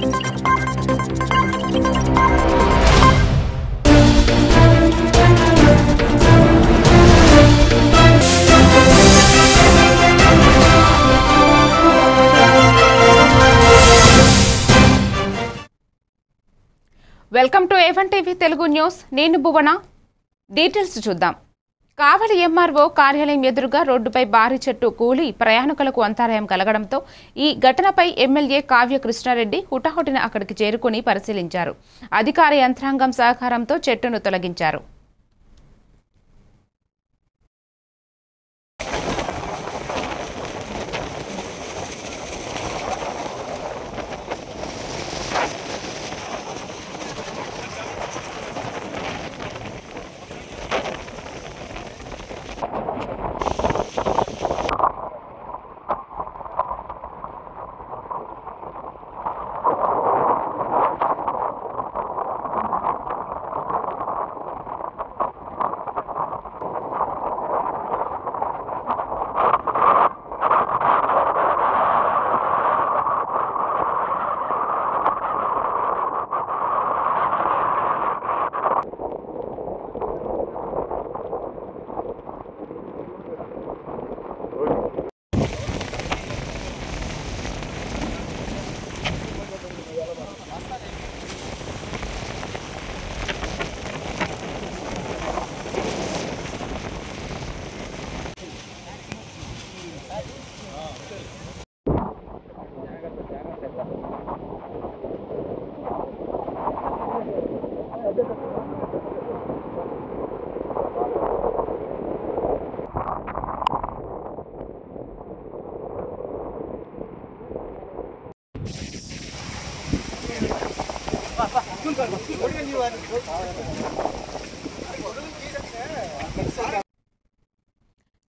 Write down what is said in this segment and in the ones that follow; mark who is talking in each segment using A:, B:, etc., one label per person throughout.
A: Welcome to A1 TV Telugu news. నేను భువన. Details చూద్దాం. కావలి MRO కార్యాలయం ఎదురుగా రోడ్డుపై భారీ చెట్టు కూలి ప్రయాణికులకు అంతరాయం కలగడంతో ఈ ఘటనపై ఎమ్మెల్యే కావ్య కృష్ణారెడ్డి హుటాహుటిన అక్కడికి చేరుకుని పరిశీలించారు. అధికార యంత్రాంగం సహకారంతో చెట్టును తొలగించారు.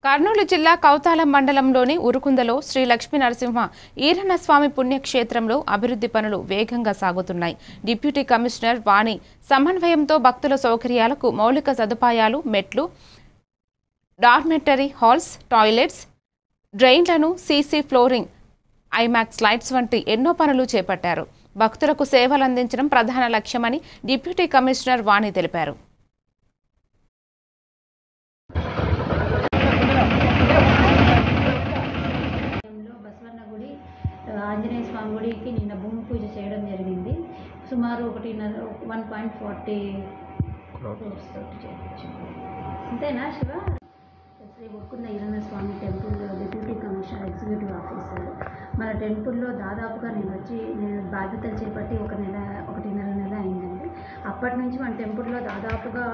A: కర్నూలు జిల్లా కౌతాలం మండలంలోని ఉరుకుందలో శ్రీ లక్ష్మీ నరసింహ ఈరన్న స్వామి పుణ్యక్షేత్రంలో అభివృద్ధి పనులు వేగంగా సాగుతున్నాయి. డిప్యూటీ కమిషనర్ వాణి సమన్వయంతో భక్తుల సౌకర్యాలకు మౌలిక సదుపాయాలు, మెట్లు, డార్మెటరీ హాల్స్, టాయిలెట్స్, డ్రైన్లను, సీసీ ఫ్లోరింగ్, ఐమాక్స్ లైట్స్ వంటి ఎన్నో పనులు చేపట్టారు. భక్తులకు సేవలు అందించడం ప్రధాన లక్ష్యమని డిప్యూటీ కమిషనర్ వాణి తెలిపారు.
B: ఆంజనేయ స్వామి గుడికి నిన్న భూమి పూజ చేయడం జరిగింది. సుమారు 1.40 crores తోటి చేయవచ్చు. అంతేనా Shiva? Shri Urukunda Eeranna Swamy temple deputy commissioner executive officer. మన టెంపుల్లో దాదాపుగా నేను బాధ్యతలు చేపట్టి 1.5 నెల అయిందండి. అప్పటి నుంచి మన టెంపుల్లో దాదాపుగా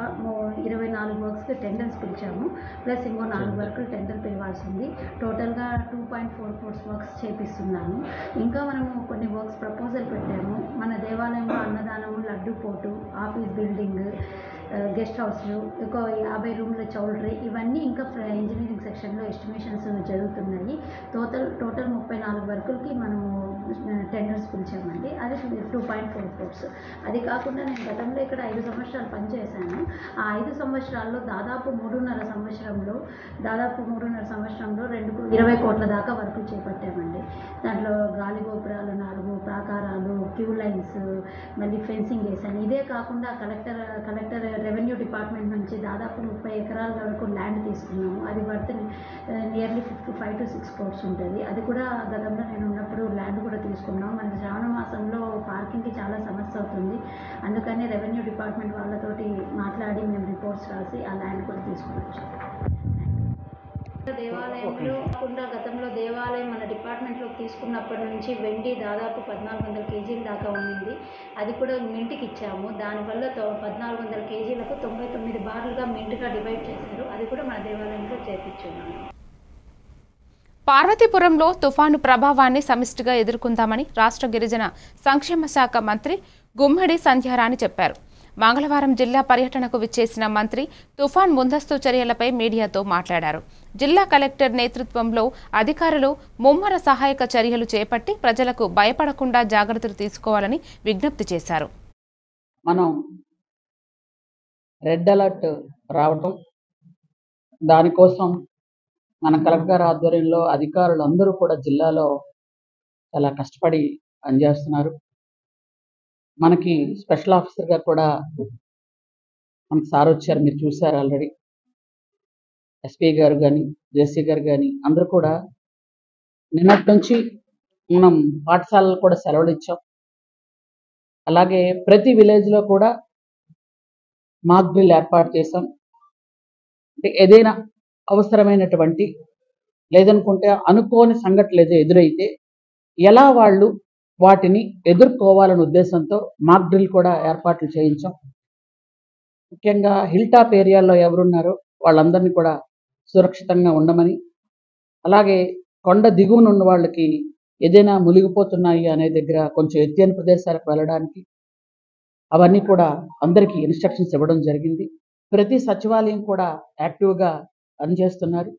B: 24 వర్క్స్కి టెండర్స్ పిలిచాము. ప్లస్ ఇంకో 4 వర్కులు టెండర్ పిలవాల్సి ఉంది. టోటల్గా 2.4 crores వర్క్స్ చేపిస్తున్నాము. ఇంకా మనము కొన్ని వర్క్స్ ప్రపోజల్ పెట్టాము. మన దేవాలయంలో అన్నదానము, లడ్డు పోటు, ఆఫీస్ బిల్డింగ్, గెస్ట్ హౌస్లు, ఒక 50 రూమ్ల చౌల్ట్రీ, ఇవన్నీ ఇంకా ఇంజనీరింగ్ సెక్షన్లో ఎస్టిమేషన్స్ జరుగుతున్నాయి. టోటల్ 34 వర్కులకి మనము టెండర్స్ పిలిచామండి. అది 2.4 crores. అది కాకుండా నేను గతంలో ఇక్కడ 5 సంవత్సరాలు పనిచేశాను. ఆ 5 సంవత్సరాల్లో దాదాపు 3.5 సంవత్సరంలో 20 కోట్ల దాకా వర్కులు చేపట్టామండి. దాంట్లో గాలి గోపురాలు 4, ప్రాకారాలు, క్యూ లైన్స్, మళ్ళీ ఫెన్సింగ్ వేసాను. ఇదే కాకుండా కలెక్టర్ రెవెన్యూ డిపార్ట్మెంట్ నుంచి దాదాపు 30 ఎకరాల వరకు ల్యాండ్ తీసుకున్నాము. అది వర్త్ నియర్లీ 5 to 6 crores ఉంటుంది. అది కూడా గతంలో నేను ఉన్నప్పుడు ల్యాండ్ కూడా తీసుకున్నాం. మన శ్రావణ మాసంలో పార్కింగ్కి చాలా సమస్య అవుతుంది. అందుకని రెవెన్యూ డిపార్ట్మెంట్ వాళ్ళతోటి మాట్లాడి మేము రిపోర్ట్స్ రాసి ఆ ల్యాండ్ కూడా తీసుకున్నాం. దేవాలయంలో కాకుండా గతంలో దేవాలయం మన డిపార్ట్మెంట్లోకి తీసుకున్నప్పటి నుంచి వెండి దాదాపు 1400 kgs దాకా ఉండింది. అది కూడా మింట్కి ఇచ్చాము. దానివల్ల 1400 kgsలకు 99 బార్లుగా మింట్గా డివైడ్ చేశారు. అది కూడా మన దేవాలయంలో చేర్పించున్నాము.
A: పార్వతీపురంలో తుఫాను ప్రభావాన్ని సమిష్టిగా ఎదుర్కొందామని రాష్ట్ర గిరిజన సంక్షేమ శాఖ మంత్రి గుమ్మడి సంధ్యారాణి చెప్పారు. మంగళవారం జిల్లా పర్యటనకు విచ్చేసిన మంత్రి తుఫాన్ ముందస్తు చర్యలపై మీడియాతో మాట్లాడారు. జిల్లా కలెక్టర్ నేతృత్వంలో అధికారులు ముమ్మర సహాయక చర్యలు చేపట్టి ప్రజలకు భయపడకుండా జాగ్రత్తలు తీసుకోవాలని విజ్ఞప్తి చేశారు.
C: మనం రెడ్ అలర్ట్ రావటం, దానికోసం మన కలెక్టర్ ఆధ్వర్యంలో అధికారులు అందరూ కూడా జిల్లాలో చాలా కష్టపడి పనిచేస్తున్నారు. మనకి స్పెషల్ ఆఫీసర్గా కూడా మనకి సార్ వచ్చారు, మీరు చూసారు ఆల్రెడీ. ఎస్పీ గారు కానీ, జేసీ గారు కానీ అందరూ కూడా నిన్నటి నుంచి మనం పాఠశాలలు కూడా సెలవులు ఇచ్చాం. అలాగే ప్రతి విలేజ్లో కూడా మాక్ డ్రిల్ ఏర్పాటు చేసాం. అంటే ఏదైనా అవసరమైనటువంటి లేదనుకుంటే అనుకోని సంఘటనలు ఏదో ఎదురైతే ఎలా వాళ్ళు వాటిని ఎదుర్కోవాలనే ఉద్దేశంతో మాక్ డ్రిల్ కూడా ఏర్పాట్లు చేయించాం. ముఖ్యంగా హిల్ టాప్ ఏరియాలో ఎవరున్నారో వాళ్ళందరినీ కూడా సురక్షితంగా ఉండమని, అలాగే కొండ దిగువన ఉన్న వాళ్ళకి ఏదైనా మునిగిపోతున్నాయి అనే దగ్గర కొంచెం ఎత్తైన ప్రదేశాలకు వెళ్ళడానికి అవన్నీ కూడా అందరికీ ఇన్స్ట్రక్షన్స్ ఇవ్వడం జరిగింది. ప్రతి సచివాలయం కూడా యాక్టివ్గా పనిచేస్తున్నారు.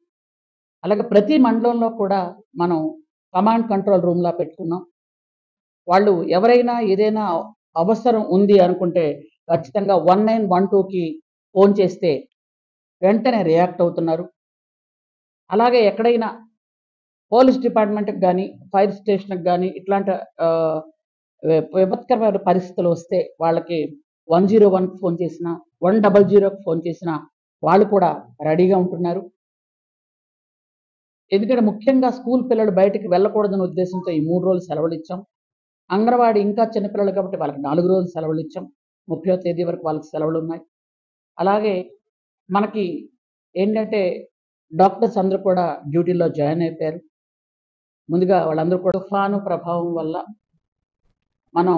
C: అలాగే ప్రతి మండలంలో కూడా మనం కమాండ్ కంట్రోల్ రూమ్లా పెట్టుకున్నాం. వాళ్ళు ఎవరైనా ఏదైనా అవసరం ఉంది అనుకుంటే ఖచ్చితంగా 1912కి ఫోన్ చేస్తే వెంటనే రియాక్ట్ అవుతున్నారు. అలాగే ఎక్కడైనా పోలీస్ డిపార్ట్మెంట్కి కానీ, ఫైర్ స్టేషన్కి కానీ ఇట్లాంటి విపత్కరమైన పరిస్థితులు వస్తే వాళ్ళకి 101కి ఫోన్ చేసినా, 100కి ఫోన్ చేసినా వాళ్ళు కూడా రెడీగా ఉంటున్నారు. ఎందుకంటే ముఖ్యంగా స్కూల్ పిల్లలు బయటికి వెళ్ళకూడదనే ఉద్దేశంతో ఈ 3 రోజులు సెలవులు ఇచ్చాం. అంగన్వాడీ ఇంకా చిన్నపిల్లలు కాబట్టి వాళ్ళకి 4 రోజులు సెలవులు ఇచ్చాం. 30వ తేదీ వరకు వాళ్ళకి సెలవులు ఉన్నాయి. అలాగే మనకి ఏంటంటే డాక్టర్స్ అందరూ కూడా డ్యూటీలో జాయిన్ అయిపోయారు. ముందుగా వాళ్ళందరూ కూడా తుఫాను ప్రభావం వల్ల మనం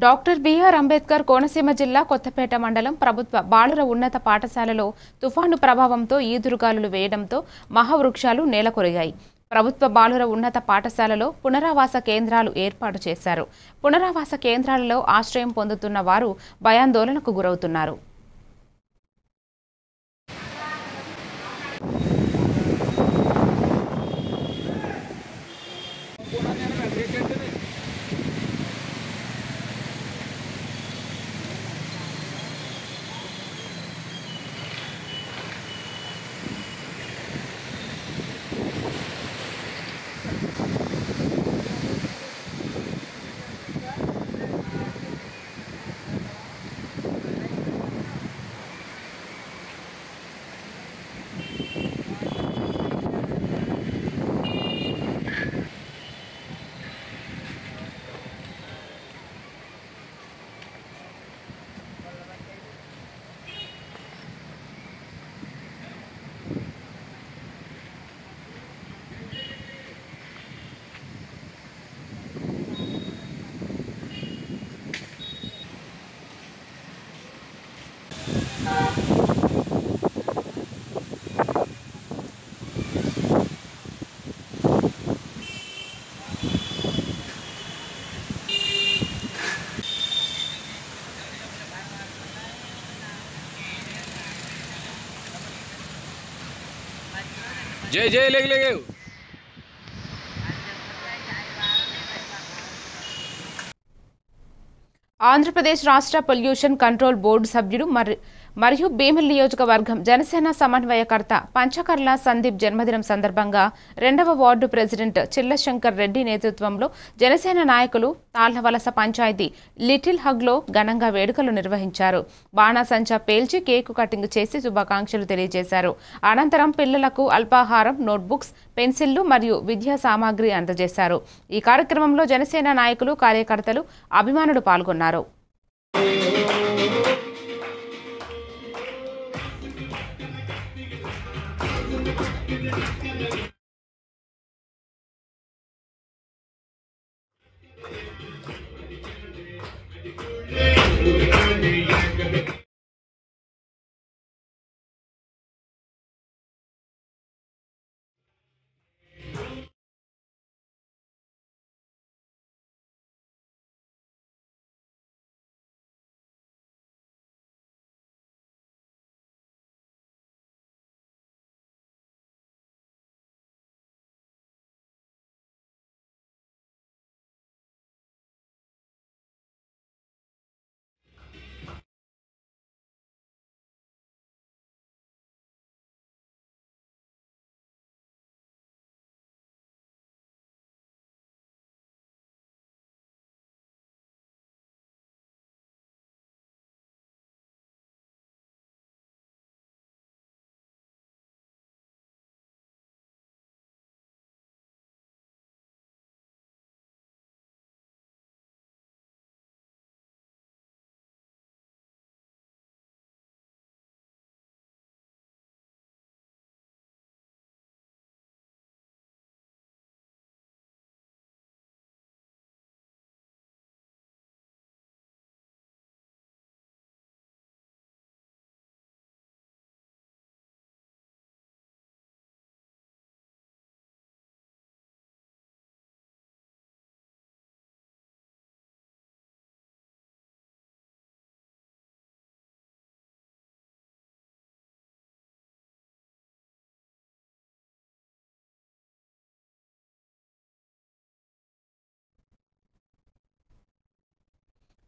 A: డాక్టర్ బిఆర్ అంబేద్కర్ కోనసీమ జిల్లా కొత్తపేట మండలం ప్రభుత్వ బాలుర ఉన్నత పాఠశాలలో తుఫాను ప్రభావంతో ఈదురుగాలులు వేయడంతో మహావృక్షాలు నేలకొరిగాయి. ప్రభుత్వ బాలుర ఉన్నత పాఠశాలలో పునరావాస కేంద్రాలు ఏర్పాటు చేశారు. పునరావాస కేంద్రాలలో ఆశ్రయం పొందుతున్న వారు భయాందోళనకు గురవుతున్నారు.
D: जय जय लेग लेगे
A: ఆంధ్రప్రదేశ్ రాష్ట్ర పొల్యూషన్ కంట్రోల్ బోర్డు సభ్యుడు మరియు భీమిలి నియోజకవర్గం జనసేన సమన్వయకర్త పంచకర్ల సందీప్ జన్మదినం సందర్భంగా 2వ వార్డు ప్రెసిడెంట్ చిల్లశంకర్ రెడ్డి నేతృత్వంలో జనసేన నాయకులు తాళ్లవలస పంచాయతీ లిటిల్ హగ్లో ఘనంగా వేడుకలు నిర్వహించారు. బాణాసంచా పేల్చి కేకు కటింగ్ చేసి శుభాకాంక్షలు తెలియజేశారు. అనంతరం పిల్లలకు అల్పాహారం, నోట్బుక్స్, పెన్సిళ్లు మరియు విద్యా సామాగ్రి అందజేశారు. ఈ కార్యక్రమంలో జనసేన నాయకులు, కార్యకర్తలు, అభిమానులు పాల్గొన్నారు.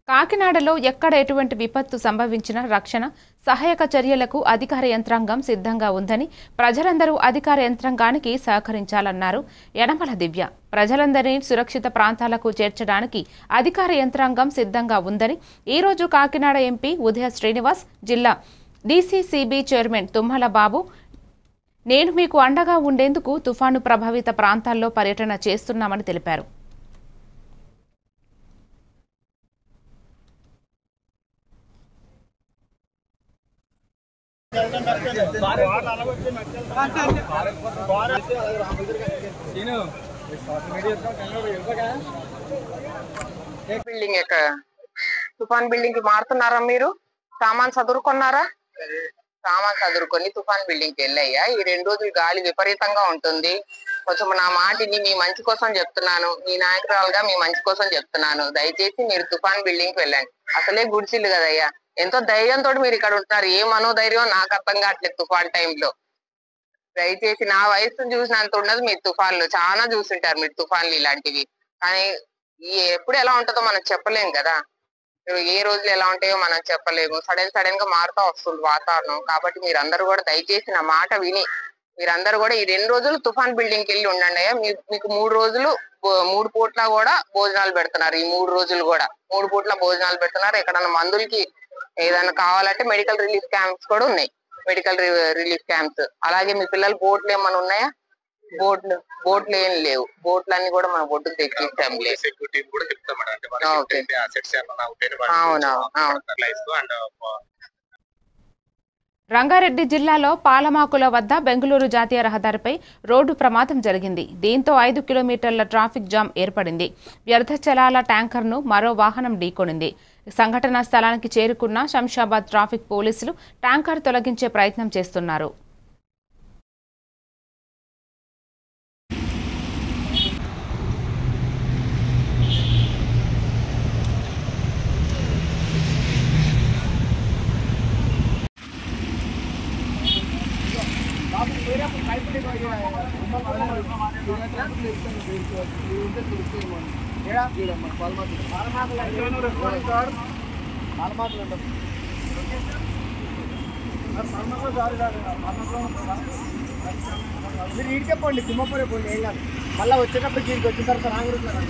A: కాకినాడలో ఎక్కడ ఎటువంటి విపత్తు సంభవించినా రక్షణ సహాయక చర్యలకు అధికార యంత్రాంగం సిద్ధంగా ఉందని ప్రజలందరూ అధికార యంత్రాంగానికి సహకరించాలన్నారు యనమల దివ్య. ప్రజలందరినీ సురక్షిత ప్రాంతాలకు చేర్చడానికి అధికార యంత్రాంగం సిద్ధంగా ఉందని ఈ రోజు కాకినాడ ఎంపీ ఉదయ శ్రీనివాస్, జిల్లా డీసీసీబీ చైర్మన్ తుమ్మల బాబు నేను మీకు అండగా ఉండేందుకు తుఫాను ప్రభావిత ప్రాంతాల్లో పర్యటన చేస్తున్నామని తెలిపారు.
D: బిల్డింగ్ తుఫాన్ బిల్డింగ్ కి మారుతున్నారా? మీరు సామాన్ చదువుకున్నారా? సామాన్ చదువుకొని తుఫాన్ బిల్డింగ్ కి వెళ్ళయ్యా. ఈ 2 రోజులు గాలి విపరీతంగా ఉంటుంది. కొంచెం నా మాటిని మీ మంచి కోసం చెప్తున్నాను, మీ నాయకురాలుగా మీ మంచి కోసం చెప్తున్నాను. దయచేసి మీరు తుఫాన్ బిల్డింగ్ కి వెళ్ళండి. అసలే గుడిసిల్లు కదయ్యా, ఎంతో ధైర్యంతో మీరు ఇక్కడ ఉంటున్నారు. ఏ మనోధైర్యం నాకు అర్థం కావట్లేదు తుఫాన్ టైంలో. దయచేసి నా వయసు చూసినంత ఉండదు, మీరు తుఫాన్లు చాలా చూసింటారు. మీరు తుఫాన్లు ఇలాంటివి, కానీ ఎప్పుడు ఎలా ఉంటుందో మనం చెప్పలేం కదా. ఏ రోజులు ఎలా ఉంటాయో మనం చెప్పలేము. సడన్ గా మారుతా వస్తుంది వాతావరణం. కాబట్టి మీరందరూ కూడా దయచేసి నా మాట విని మీరందరూ కూడా ఈ 2 రోజులు తుఫాన్ బిల్డింగ్ కి వెళ్ళి ఉండండి అయ్యా. మీకు 3 రోజులు 3 పూట్ల కూడా భోజనాలు పెడుతున్నారు. ఈ 3 రోజులు కూడా 3 పూట్ల భోజనాలు పెడుతున్నారు. ఎక్కడన్నా మందులకి ఏదైనా కావాలంటే మెడికల్ రిలీఫ్ క్యాంప్స్ కూడా ఉన్నాయి. Medical relief camps. అలాగే మీ పిల్లలు బోట్లు ఏమైనా ఉన్నాయా? బోట్లు ఏం లేవు. బోట్లన్నీ కూడా మన బొడ్డుకు తెచ్చిస్తాం.
A: రంగారెడ్డి జిల్లాలో పాలమాకుల వద్ద బెంగళూరు జాతీయ రహదారిపై రోడ్డు ప్రమాదం జరిగింది. దీంతో 5 కిలోమీటర్ల ట్రాఫిక్ జామ్ ఏర్పడింది. వ్యర్థ జలాల ట్యాంకర్ను మరో వాహనం ఢీకొనింది. సంఘటనా స్థలానికి చేరుకున్న శంషాబాద్ ట్రాఫిక్ పోలీసులు ట్యాంకర్ తొలగించే ప్రయత్నం చేస్తున్నారు.
E: మీరు ఈడికే పోండి, తిమ్మపూరే పోండి, ఏం కాదు. మళ్ళీ వచ్చేటప్పుడు దీనికి వచ్చిన తర్వాత రాంగుడుతున్నారు.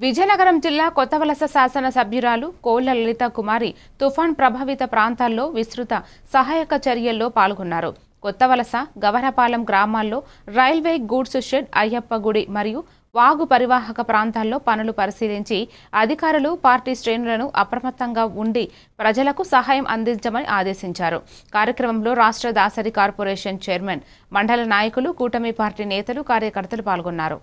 A: విజయనగరం జిల్లా కొత్తవలస శాసన సభ్యురాలు కోళ్ల లలిత కుమారి తుఫాన్ ప్రభావిత ప్రాంతాల్లో విస్తృత సహాయక చర్యల్లో పాల్గొన్నారు. కొత్తవలస, గవరపాలెం గ్రామాల్లో రైల్వే గూడ్స్ షెడ్, అయ్యప్ప గుడి మరియు వాగు పరివాహక ప్రాంతాల్లో పనులు పరిశీలించి అధికారులు, పార్టీ శ్రేణులను అప్రమత్తంగా ఉండి ప్రజలకు సహాయం అందించమని ఆదేశించారు. కార్యక్రమంలో రాష్ట్ర దాసరి కార్పొరేషన్ చైర్మన్, మండల నాయకులు, కూటమి పార్టీ నేతలు, కార్యకర్తలు పాల్గొన్నారు.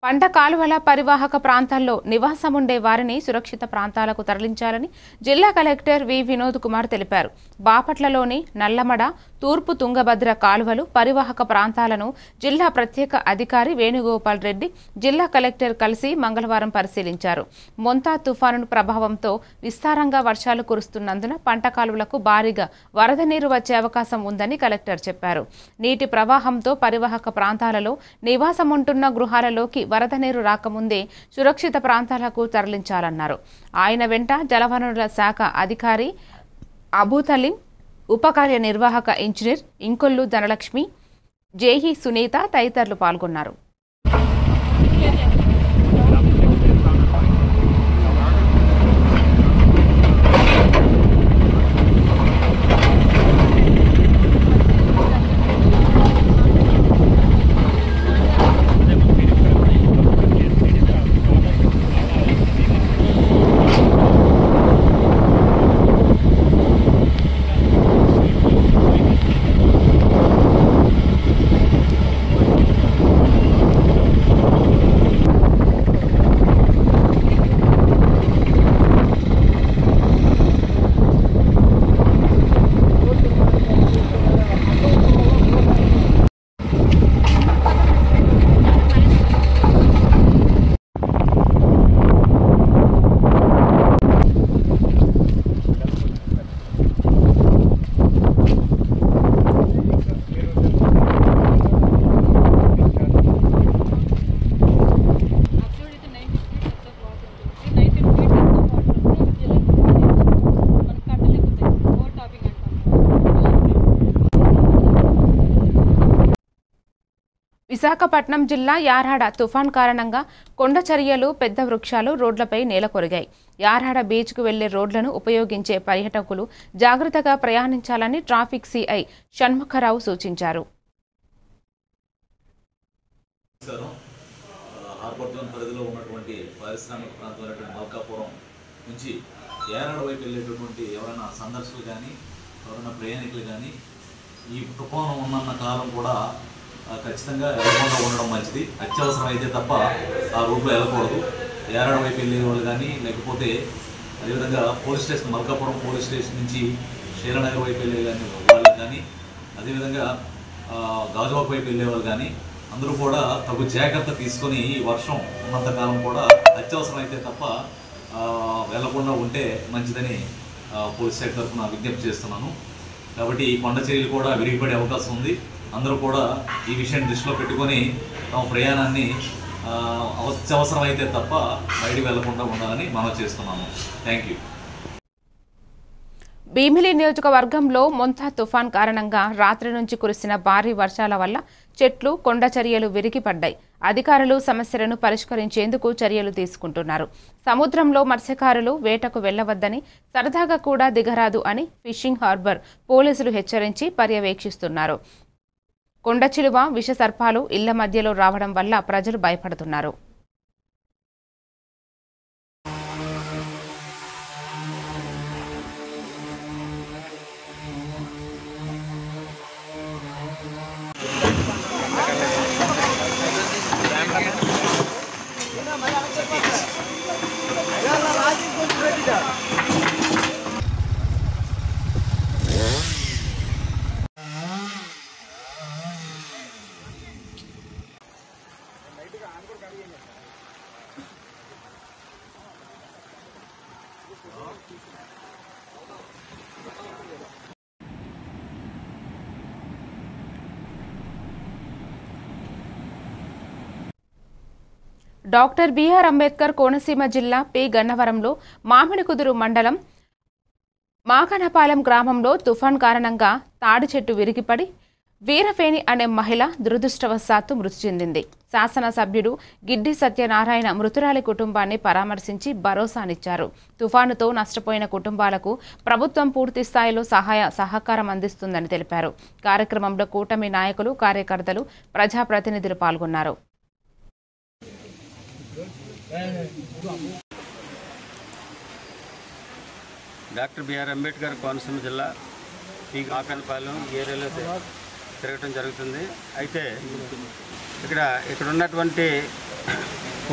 A: పంట కాలువల పరివాహక ప్రాంతాల్లో నివాసముండే వారిని సురక్షిత ప్రాంతాలకు తరలించాలని జిల్లా కలెక్టర్ వి వినోద్ కుమార్ తెలిపారు. బాపట్లలోని నల్లమడ, తూర్పు తుంగభద్ర కాలువలు పరివాహక ప్రాంతాలను జిల్లా ప్రత్యేక అధికారి వేణుగోపాల్ రెడ్డి జిల్లా కలెక్టర్ కలిసి మంగళవారం పరిశీలించారు. మొంతా తుఫాను ప్రభావంతో విస్తారంగా వర్షాలు కురుస్తున్నందున పంట కాలువలకు భారీగా వరద నీరు వచ్చే అవకాశం ఉందని కలెక్టర్ చెప్పారు. నీటి ప్రవాహంతో పరివాహక ప్రాంతాలలో నివాసముంటున్న గృహాలలోకి వరద నీరు రాకముందే సురక్షిత ప్రాంతాలకు తరలించాలన్నారు. ఆయన వెంట జలవనరుల శాఖ అధికారి అబూతలీం, ఉప కార్యనిర్వాహక ఇంజనీర్ ఇంకొల్లు ధనలక్ష్మి, జేఈ సునీత తదితరులు పాల్గొన్నారు. విశాఖపట్నం జిల్లా యారాడ తుఫాన్ కారణంగా కొండచరియలు, పెద్ద వృక్షాలు రోడ్లపై నేలకొరిగాయి. యారాడ బీచ్కు వెళ్లే రోడ్లను ఉపయోగించే పర్యాటకులు జాగ్రత్తగా ప్రయాణించాలని ట్రాఫిక్ సిఐ షణ్ముఖరావు సూచించారు.
F: హార్బర్ జోన్ పరిధిలో ఉన్నటువంటి పారిశ్రామిక ప్రాంతమైనటువంటి మల్కాపురం నుంచి యారాడ వైపు వెళ్ళేటటువంటి ఎవరైనా సందర్శకులు కానీ ఎవరైనా ప్రయాణికులు కానీ ఈ తుఫాను ఉన్నన్న కాలం కూడా ఖచ్చితంగా వెళ్ళకుండా ఉండడం మంచిది. అత్యవసరం అయితే తప్ప ఆ రూట్లో వెళ్ళకూడదు. యారాడ వైపు వెళ్ళే వాళ్ళు కానీ లేకపోతే అదేవిధంగా police station Malkapuram police station నుంచి శ్రీనగర్ వైపు వెళ్ళే వాళ్ళు కానీ అదేవిధంగా గాజువాక వైపు వెళ్ళే వాళ్ళు కానీ అందరూ కూడా తగు జాగ్రత్త తీసుకొని ఈ వర్షం ఉన్నంతకాలం కూడా అత్యవసరం అయితే తప్ప వెళ్లకుండా ఉంటే మంచిదని పోలీస్ శాఖ తరఫున విజ్ఞప్తి చేస్తున్నాను. కాబట్టి ఈ కొండ చర్యలు కూడా విరిగిపడే అవకాశం ఉంది. అందరూ కూడా ఈ విషయాన్ని దృష్టిలో పెట్టుకొని తమ ప్రయాణాన్ని అత్యవసరం అయితే తప్ప బయటికి వెళ్లకుండా ఉండాలని మనం చేస్తున్నాము. Thank you.
A: భీమిలి నియోజకవర్గంలో మొంతా తుఫాన్ కారణంగా రాత్రి నుంచి కురిసిన భారీ వర్షాల వల్ల చెట్లు, కొండ చర్యలు విరిగిపడ్డాయి. అధికారులు సమస్యలను పరిష్కరించేందుకు చర్యలు తీసుకుంటున్నారు. సముద్రంలో మత్స్యకారులు వేటకు వెళ్లవద్దని, సరదాగా కూడా దిగరాదు అని ఫిషింగ్ హార్బర్ పోలీసులు హెచ్చరించి పర్యవేక్షిస్తున్నారు. కొండ చిలువ, విష సర్పాలు ఇళ్ల మధ్యలో రావడం వల్ల ప్రజలు భయపడుతున్నారు. డాక్టర్ బిఆర్ అంబేద్కర్ కోనసీమ జిల్లా పి గన్నవరంలో మామిడికుదురు మండలం మాకనపాలెం గ్రామంలో తుఫాన్ కారణంగా తాడి చెట్టు విరిగిపడి వీరవేణి అనే మహిళ దురదృష్టవశాత్తు మృతి చెందింది. శాసనసభ్యుడు గిడ్డి సత్యనారాయణ మృతురాలి కుటుంబాన్ని పరామర్శించి భరోసానిచ్చారు. తుఫానుతో నష్టపోయిన కుటుంబాలకు ప్రభుత్వం పూర్తి స్థాయిలో సహకారం అందిస్తుందని తెలిపారు. కార్యక్రమంలో కూటమి నాయకులు, కార్యకర్తలు, ప్రజాప్రతినిధులు పాల్గొన్నారు.
G: డాక్టర్ బిఆర్ అంబేద్కర్ కోనసీమ జిల్లా ఈ మాకనపాలెం ఏరియాలో తిరగటం జరుగుతుంది. అయితే ఇక్కడ ఉన్నటువంటి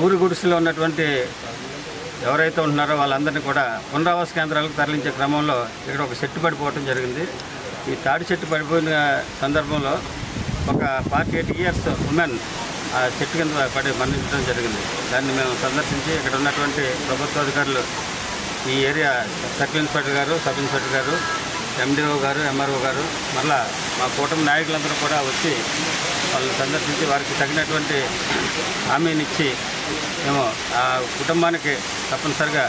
G: ఊరు గుడిసెలో ఉన్నటువంటి ఎవరైతే ఉంటున్నారో వాళ్ళందరినీ కూడా పునరావాస కేంద్రాలకు తరలించే క్రమంలో ఇక్కడ ఒక చెట్టు పడిపోవడం జరిగింది. ఈ తాడి చెట్టు పడిపోయిన సందర్భంలో ఒక 48 ఇయర్స్ ఉమెన్ ఆ చెట్టు కింద పడి మరణించడం జరిగింది. దాన్ని మేము సందర్శించి ఇక్కడ ఉన్నటువంటి ప్రభుత్వ అధికారులు, ఈ ఏరియా సర్కిల్ ఇన్స్పెక్టర్ గారు, సబ్ ఇన్స్పెక్టర్ గారు, ఎండిఓ గారు, ఎంఆర్ఓ గారు, మళ్ళా మా కూటమి నాయకులందరూ కూడా వచ్చి వాళ్ళని సందర్శించి వారికి తగినటువంటి హామీనిచ్చి మేము ఆ కుటుంబానికి తప్పనిసరిగా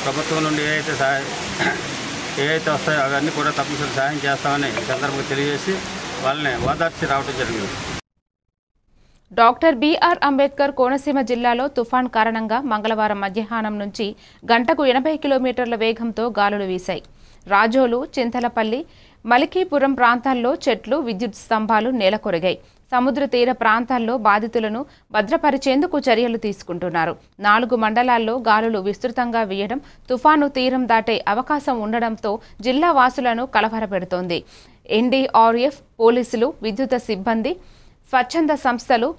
G: ప్రభుత్వం నుండి ఏవైతే వస్తాయో అవన్నీ కూడా తప్పనిసరి సహాయం చేస్తామని సందర్భంగా తెలియజేసి వాళ్ళని ఓదార్చి రావడం జరిగింది.
A: డాక్టర్ బిఆర్ అంబేద్కర్ కోనసీమ జిల్లాలో తుఫాన్ కారణంగా మంగళవారం మధ్యాహ్నం నుంచి గంటకు 80 కిలోమీటర్ల వేగంతో గాలులు వీశాయి. రాజోలు, చింతలపల్లి, మలికీపురం ప్రాంతాల్లో చెట్లు, విద్యుత్ స్తంభాలు నేలకొరిగాయి. సముద్ర తీర ప్రాంతాల్లో బాధితులను భద్రపరిచేందుకు చర్యలు తీసుకుంటున్నారు. 4 మండలాల్లో గాలులు విస్తృతంగా వీయడం తుఫాను తీరం దాటే అవకాశం ఉండడంతో జిల్లా వాసులను కలవరపెడుతోంది. ఎన్డీఆర్ఎఫ్, పోలీసులు, విద్యుత్ సిబ్బంది, స్వచ్ఛంద సంస్థలు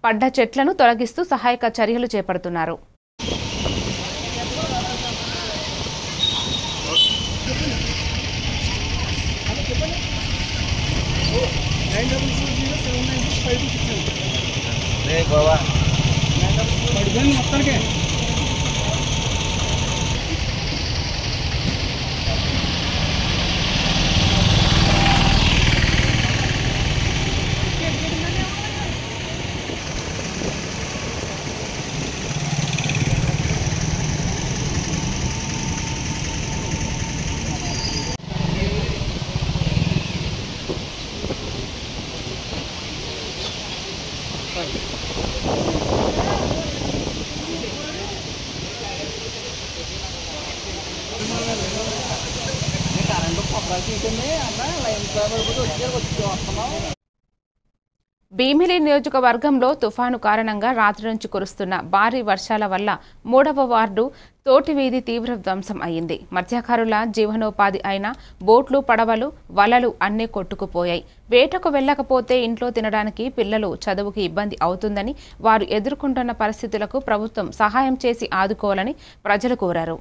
A: పడ్డ చెట్లను తొలగిస్తూ సహాయక చర్యలు చేపడుతున్నారు. భీమిలి నియోజకవర్గంలో తుఫాను కారణంగా రాత్రి నుంచి కురుస్తున్న భారీ వర్షాల వల్ల 3వ వార్డు తోటివీధి తీవ్ర ధ్వంసం అయింది. మత్స్యకారుల జీవనోపాధి అయిన బోట్లు, పడవలు, వలలు అన్నీ కొట్టుకుపోయాయి. వేటకు వెళ్లకపోతే ఇంట్లో తినడానికి, పిల్లలు చదువుకి ఇబ్బంది అవుతుందని, వారు ఎదుర్కొంటున్న పరిస్థితులకు ప్రభుత్వం సహాయం చేసి ఆదుకోవాలని ప్రజలు కోరారు.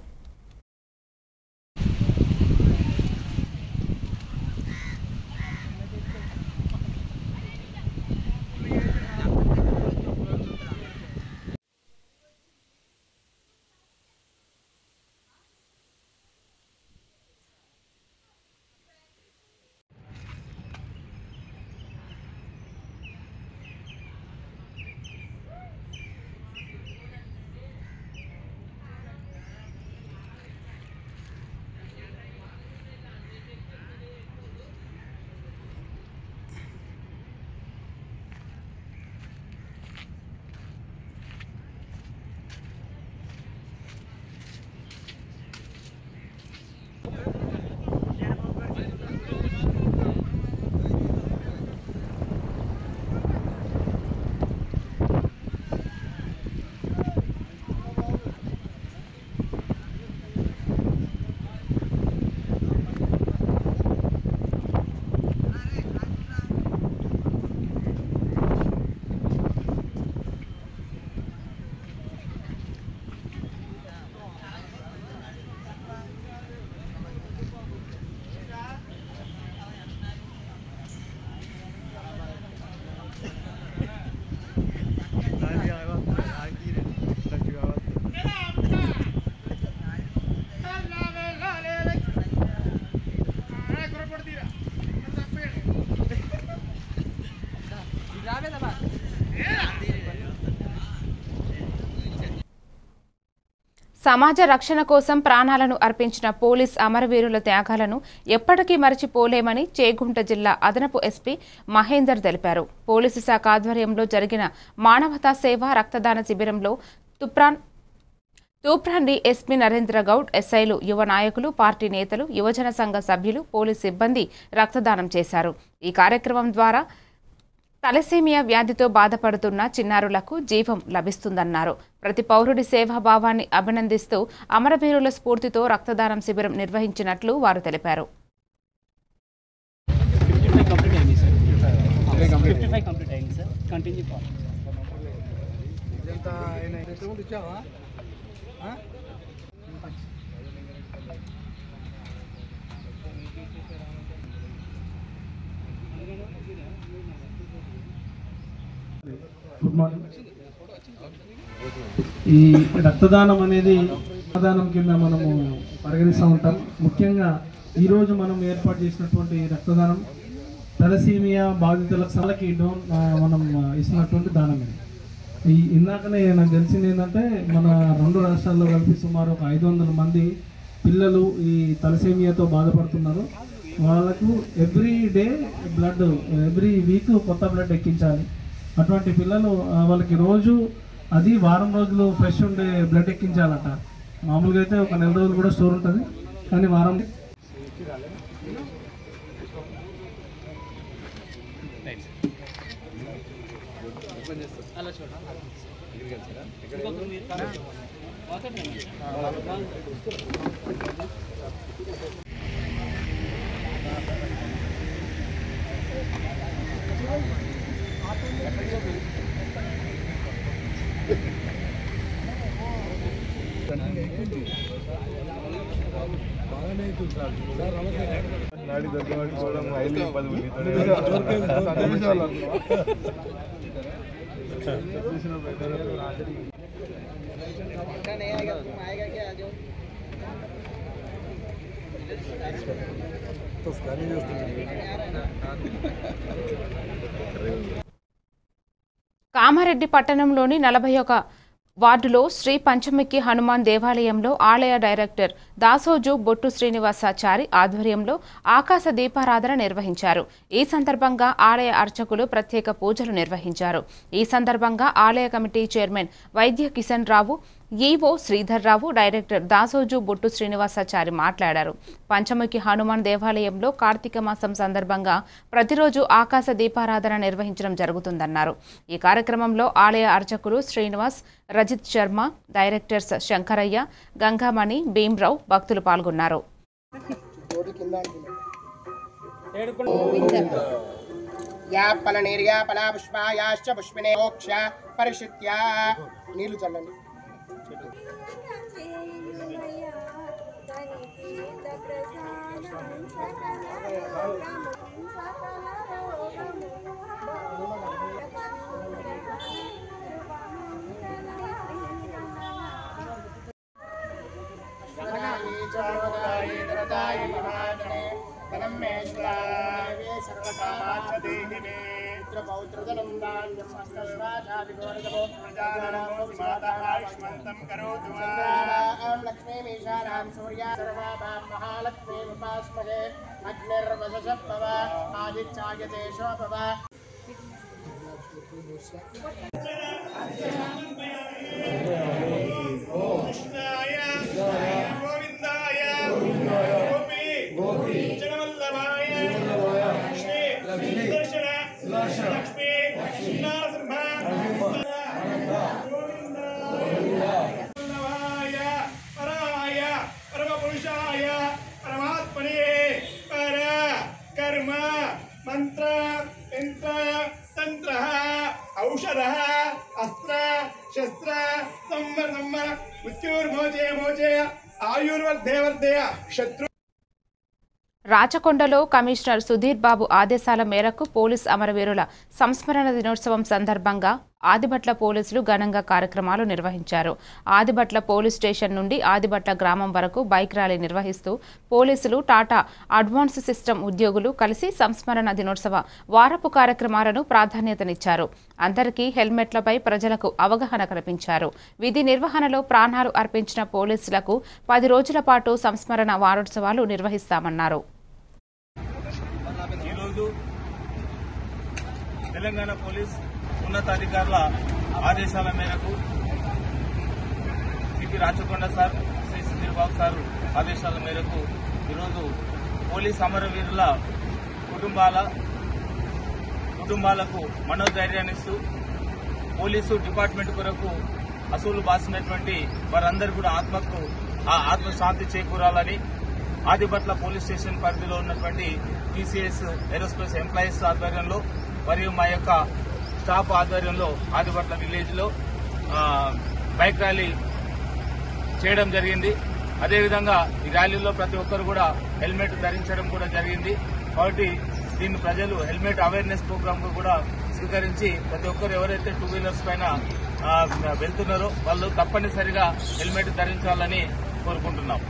A: సమాజ రక్షణ కోసం ప్రాణాలను అర్పించిన పోలీస్ అమరవీరుల త్యాగాలను ఎప్పటికీ మరచిపోలేమని చేగుంట జిల్లా అదనపు ఎస్పీ మహేందర్ తెలిపారు. పోలీసు శాఖ ఆధ్వర్యంలో జరిగిన మానవతా సేవ రక్తదాన శిబిరంలో తూప్రాన్ డీఎస్పీ నరేంద్ర గౌడ్, ఎస్ఐలు, యువ నాయకులు, పార్టీ నేతలు, యువజన సంఘ సభ్యులు, పోలీస్ సిబ్బంది రక్తదానం చేశారు. ఈ కార్యక్రమం ద్వారా తలసేమియా వ్యాధితో బాధపడుతున్న చిన్నారులకు జీవం లభిస్తుందన్నారు. ప్రతి పౌరుడి సేవాభావాన్ని అభినందిస్తూ అమరవీరుల స్ఫూర్తితో రక్తదానం శిబిరం నిర్వహించినట్లు వారు తెలిపారు.
H: Good morning. ఈ రక్తదానం అనేది రక్తదానం కింద మనము పరిగణిస్తూ ఉంటాం. ముఖ్యంగా ఈరోజు మనం ఏర్పాటు చేసినటువంటి రక్తదానం తలసీమియా బాధితులకు సాలకి మనం ఇస్తున్నటువంటి దానం ఇది. ఇందాకనే నాకు తెలిసింది ఏంటంటే మన 2 రాష్ట్రాల్లో కలిపి సుమారు ఒక 500 మంది పిల్లలు ఈ తలసేమియాతో బాధపడుతున్నారు. వాళ్ళకు every day blood, every week కొత్త బ్లడ్ ఎక్కించాలి. అటువంటి పిల్లలు వాళ్ళకి రోజు అది వారం రోజులు ఫ్రెష్ ఉండే బ్లడ్ ఎక్కించాలట. మామూలుగా అయితే ఒక నెల రోజులు కూడా స్టోర్ ఉంటుంది, కానీ వారం
A: కామారెడ్డి పట్టణంలోని 41 వార్డులో శ్రీ పంచముఖి హనుమాన్ దేవాలయంలో ఆలయ డైరెక్టర్ దాసోజు బొట్టు శ్రీనివాసాచారి ఆధ్వర్యంలో ఆకాశ దీపారాధన నిర్వహించారు. ఈ సందర్భంగా ఆలయ అర్చకులు ప్రత్యేక పూజలు నిర్వహించారు. ఈ సందర్భంగా ఆలయ కమిటీ చైర్మన్ వైద్య కిషన్ రావు, ఈవో శ్రీధర్ రావు, డైరెక్టర్ దాసోజు బొట్టు శ్రీనివాసాచారి మాట్లాడారు. పంచముఖి హనుమాన్ దేవాలయంలో కార్తీక మాసం సందర్భంగా ప్రతిరోజు ఆకాశ దీపారాధన నిర్వహించడం జరుగుతుందన్నారు. ఈ కార్యక్రమంలో ఆలయ అర్చకులు శ్రీనివాస్, రజిత్ శర్మ, డైరెక్టర్స్ శంకరయ్య, గంగామణి, భీమ్రావు భక్తులు పాల్గొన్నారు.
E: నీళ్లు చల్లండి. రాచకొండలో కమిషనర్ సుధీర్ బాబు ఆదేశాల మేరకు పోలీస్ అమరవీరుల సంస్మరణ దినోత్సవం సందర్భంగా ఆదిబట్ల పోలీసులు ఘనంగా కార్యక్రమాలు నిర్వహించారు. ఆదిబట్ల పోలీస్ స్టేషన్ నుండి ఆదిబట్ల గ్రామం వరకు బైక్ ర్యాలీ నిర్వహిస్తూ పోలీసులు, టాటా అడ్వాన్స్ సిస్టమ్ ఉద్యోగులు కలిసి సంస్మరణ దినోత్సవ వారపు కార్యక్రమాలను ప్రాధాన్యతనిచ్చారు. అందరికీ హెల్మెట్లపై ప్రజలకు అవగాహన కల్పించారు. విధి నిర్వహణలో ప్రాణాలు అర్పించిన పోలీసులకు 10 రోజుల పాటు సంస్మరణ వారోత్సవాలు నిర్వహిస్తామన్నారు.
G: తెలంగాణ పోలీస్ ఉన్నతాధికారుల ఆదేశాల మేరకు CP Rachakonda sir, Shri Sudheer Babu sir ఆదేశాల మేరకు ఈరోజు పోలీస్ అమరవీరుల కుటుంబాలకు మనోధైర్యాన్నిస్తూ పోలీసు డిపార్ట్మెంట్ కొరకు అసూలు బాసినటువంటి వారందరూ కూడా ఆత్మశాంతి చేకూరాలని ఆదిబట్ల పోలీస్ స్టేషన్ పరిధిలో ఉన్నటువంటి టీసీఎస్ ఏరోస్పేస్ ఎంప్లాయీస్ ఆధ్వర్యంలో మరియు మా యొక్క స్టాఫ్ ఆధ్వర్యంలో ఆదిబట్ల విలేజ్ లో బైక్ ర్యాలీ చేయడం జరిగింది. అదేవిధంగా ఈ ర్యాలీలో ప్రతి ఒక్కరు కూడా హెల్మెట్ ధరించడం కూడా జరిగింది. కాబట్టి
I: దీన్ని ప్రజలు హెల్మెట్ అవేర్నెస్ ప్రోగ్రామ్ కూడా స్వీకరించి ప్రతి ఒక్కరు ఎవరైతే 2 వీలర్స్ పైన వెళ్తున్నారో వాళ్ళు తప్పనిసరిగా హెల్మెట్ ధరించాలని కోరుకుంటున్నాం.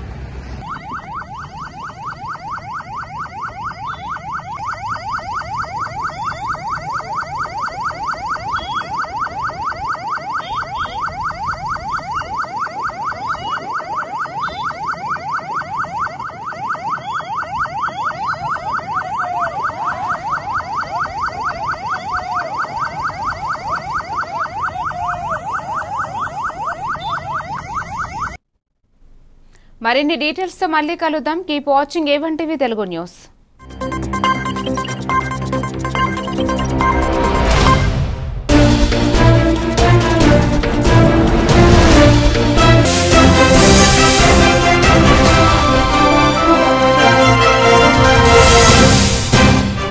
A: మరిన్ని డీటెయిల్స్ తో మళ్ళీ కలుద్దాం. Keep watching A1 TV Telugu news.